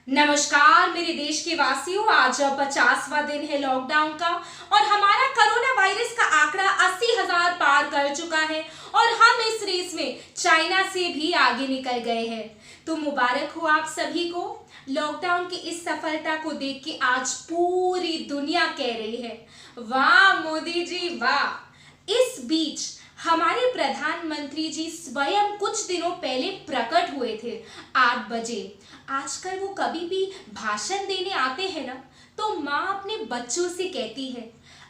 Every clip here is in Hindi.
नमस्कार मेरे देश के वासियों, आज 50वां दिन है लॉकडाउन का और हमारा कोरोना वायरस का आंकड़ा 80,000 पार कर चुका है और हम इस रेस में चाइना से भी आगे निकल गए हैं। तो मुबारक हो आप सभी को। लॉकडाउन की इस सफलता को देख के आज पूरी दुनिया कह रही है, वाह मोदी जी वाह। इस बीच हमारे प्रधानमंत्री जी स्वयं कुछ दिनों पहले प्रकट हुए थे 8 बजे। आजकल वो कभी भी भाषण देने आते हैं ना, तो माँ अपने बच्चों से कहती है,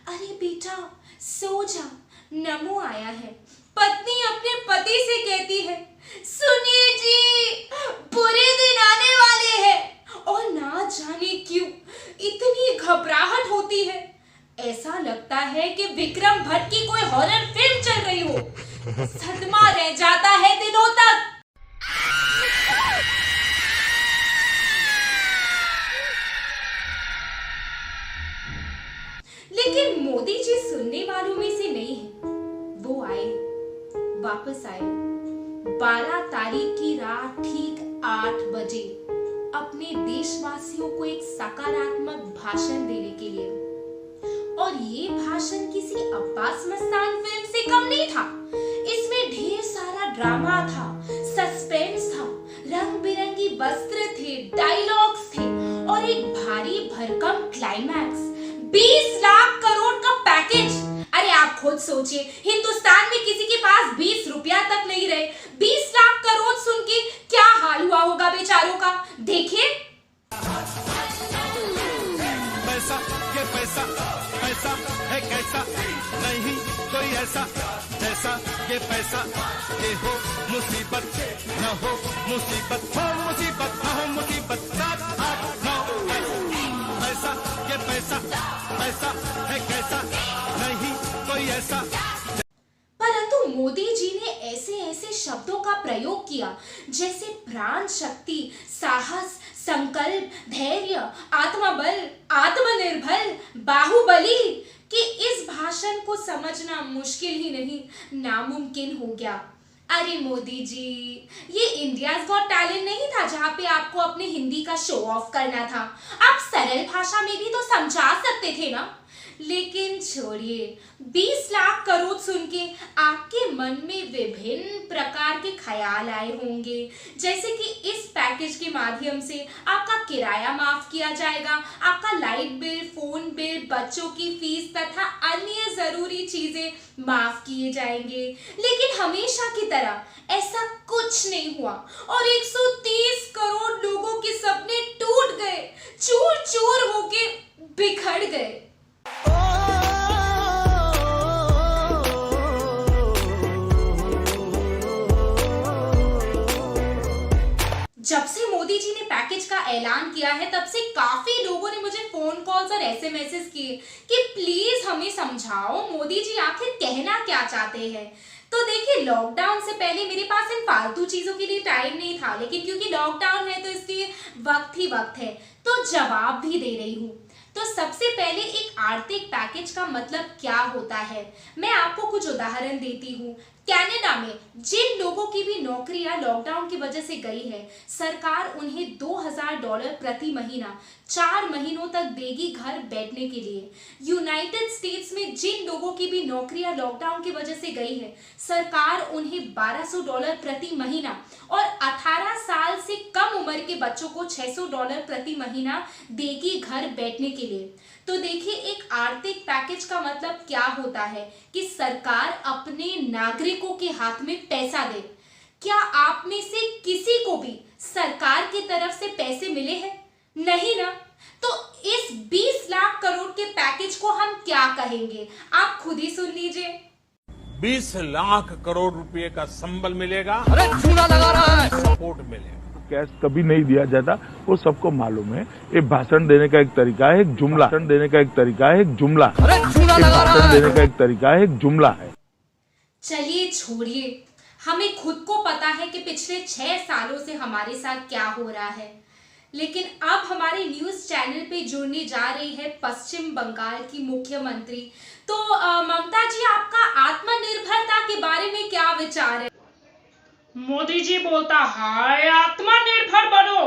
अरे बेटा सो जा, नमो आया है। पत्नी अपने पति से कहती है, सुनिए जी बुरे दिन आने वाले हैं। और ना जाने क्यों इतनी घबराहट होती है, ऐसा लगता है कि विक्रम भट्ट की कोई हॉरर फिल्म चल रही हो। सदमा रह जाता है दिनों तक। लेकिन मोदी जी सुनने वालों में से नहीं है। वो आए, वापस आए 12 तारीख की रात ठीक 8 बजे अपने देशवासियों को एक सकारात्मक भाषण देने के लिए। और ये भाषण किसी अब्बास मस्तान फिल्म से कम नहीं था। इसमें ढेर सारा ड्रामा था, सस्पेंस था, रंग बिरंगी वस्त्र थे, डायलॉग्स थे और एक भारी भरकम क्लाइमैक्स। 20 लाख करोड़ का पैकेज। अरे आप खुद सोचिए, हिंदुस्तान में किसी के पास 20 रुपया तक नहीं रहे। 20 लाख करोड़ सुन के क्या हाल हुआ होगा बेचारों का। देखिए पैसा, ये पैसा, पैसा है कैसा, नहीं कोई ऐसा जैसा ये पैसा। ये हो मुसीबत न हो मुसीबत, हो मुसीबत न हो मुसीबत। 7, 8, 9 पैसा, ये पैसा, पैसा है कैसा, नहीं कोई ऐसा। परंतु मोदी जी ने ऐसे ऐसे शब्दों का प्रयोग किया जैसे प्राण शक्ति, साहस, संकल्प, धैर्य, आत्मबल, आत्मनिर्भर, बाहुबली, कि इस भाषण को समझना मुश्किल ही नहीं नामुमकिन हो गया। अरे मोदी जी, ये इंडियाज गॉट टैलेंट नहीं था जहां पे आपको अपने हिंदी का शो ऑफ करना था। आप सरल भाषा में भी तो समझा सकते थे ना। लेकिन छोड़िए, 20 लाख करोड़ सुन के आपके मन में विभिन्न प्रकार के ख्याल आए होंगे, जैसे कि इस पैकेज के माध्यम से आपका किराया माफ किया जाएगा, आपका लाइट बिल, फोन बिल, बच्चों की फीस तथा अन्य जरूरी चीजें माफ किए जाएंगे। लेकिन हमेशा की तरह ऐसा कुछ नहीं हुआ और 130 करोड़ लोगों के सपने टूट गए, चूर चूर होके बिखर गए। जब से मोदी जी ने पैकेज का ऐलान किया है, तब से काफी लोगों ने मुझे फोन कॉल्स और एसएमएस किए कि प्लीज हमें समझाओ मोदी जी आखिर कहना क्या चाहते हैं। तो देखिए, लॉकडाउन से पहले मेरे पास इन फालतू चीजों के लिए टाइम नहीं था, लेकिन क्योंकि लॉकडाउन है तो इसलिए वक्त ही वक्त है, तो जवाब भी दे रही हूँ। तो सबसे पहले एक आर्थिक पैकेज का मतलब क्या होता है, मैं आपको कुछ उदाहरण देती हूँ। कनाडा में जिन लोगों की भी नौकरियां लॉकडाउन की वजह से गई है, सरकार उन्हें $2,000 प्रति महीना 4 महीनों तक देगी घर बैठने के लिए। यूनाइटेड स्टेट्स में जिन लोगों की भी नौकरियां लॉकडाउन की वजह से गई है, सरकार उन्हें $1,200 प्रति महीना और 18 साल से कम उम्र के बच्चों को $600 प्रति महीना देगी घर बैठने के लिए। तो देखिए, एक आर्थिक पैकेज का मतलब क्या होता है कि सरकार अपने नागरिकों के हाथ में पैसा दे। क्या आप में से किसी को भी सरकार की तरफ से पैसे मिले हैं? नहीं ना। तो इस 20 लाख करोड़ के पैकेज को हम क्या कहेंगे, आप खुद ही सुन लीजिए। 20 लाख करोड़ रुपए का संबल मिलेगा, अरे चूना लगा रहा है, सपोर्ट मिलेगा। कैश कभी नहीं दिया जाता, वो सबको मालूम है। एक भाषण देने का एक तरीका है, एक जुमला भाषण देने का एक तरीका है, एक जुमला अरे चूना लगा रहा भाषण है, देने का एक तरीका है, एक जुमला है। चलिए छोड़िए, हमें खुद को पता है कि पिछले 6 सालों से हमारे साथ क्या हो रहा है। लेकिन अब हमारे न्यूज चैनल पे जुड़ने जा रही है पश्चिम बंगाल की मुख्यमंत्री। तो ममता जी, आपका आत्मनिर्भरता के बारे में क्या विचार है? मोदी जी बोलता है आत्मनिर्भर बनो,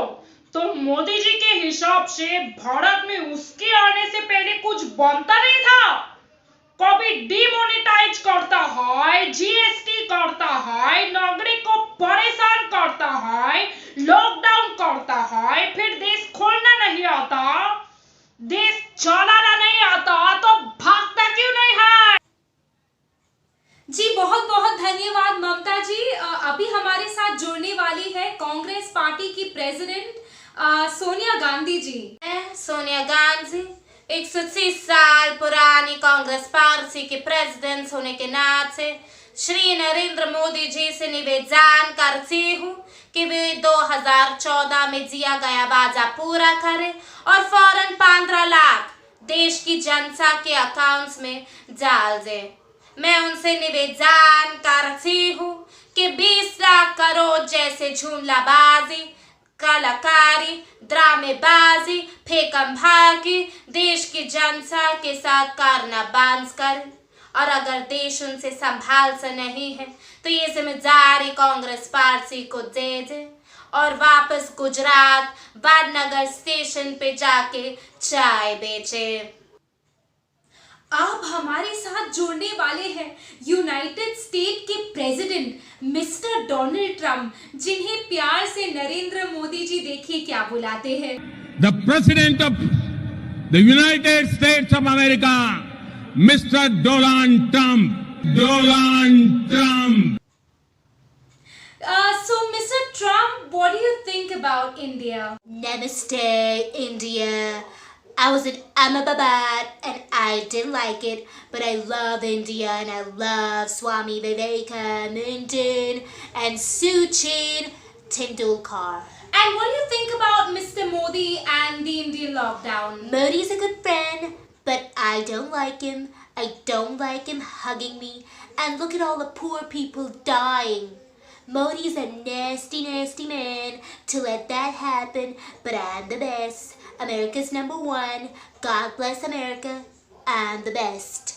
तो मोदी जी के हिसाब से भारत में उसके आने से पहले कुछ बनता नहीं था। कभी डिमोनेटाइज करता है, जीएसटी करता है, नागरिक को परेशान करता है, लॉकडाउन करता है, फिर देश खोलना नहीं आता, देश चलाना नहीं आता, तो भागता क्यों नहीं है? जी बहुत बहुत धन्यवाद ममता जी। अभी हमारे साथ जुड़ने वाली है कांग्रेस पार्टी की प्रेसिडेंट सोनिया गांधी जी। सोनिया गांधी 130 साल पुरानी कांग्रेस पार्टी के प्रेसिडेंट होने के नाते श्री नरेंद्र मोदी जी से निवेदन करती हूँ कि वे 2014 में दिया गया वादा पूरा करें और फौरन 15 लाख देश की जनता के अकाउंट्स में डाल दें। मैं उनसे निवेदन करती हूँ कि 20 लाख करोड़ जैसे जुमलाबाजी, कलाकारी, ड्रामेबाजी, फेंकमभागी देश की जनता के साथ करना बंद करें और अगर देश उनसे संभाल से नहीं है तो ये जिम्मेदारी कांग्रेस पार्टी को दे दे और वापस गुजरात वडनगर स्टेशन पे जाके चाय बेचे। अब हमारे साथ जुड़ने वाले हैं यूनाइटेड स्टेट के प्रेसिडेंट मिस्टर डोनाल्ड ट्रंप, जिन्हें प्यार से नरेंद्र मोदी जी देखिए क्या बुलाते हैं। The President of the United States of America, Mr. Donald Trump. Donald Trump. So Mr. Trump, what do you think about India? Namaste, India. I was in Ahmedabad and I didn't like it, but I love India and I love Swami Vivekananda and Sachin Tendulkar. And what do you think about Mr. Modi and the Indian lockdown? Modi's a good friend, but I don't like him. I don't like him hugging me. And look at all the poor people dying. Modi's a nasty, nasty man to let that happen, but I'm the best. America's #1. God bless America. I'm the best.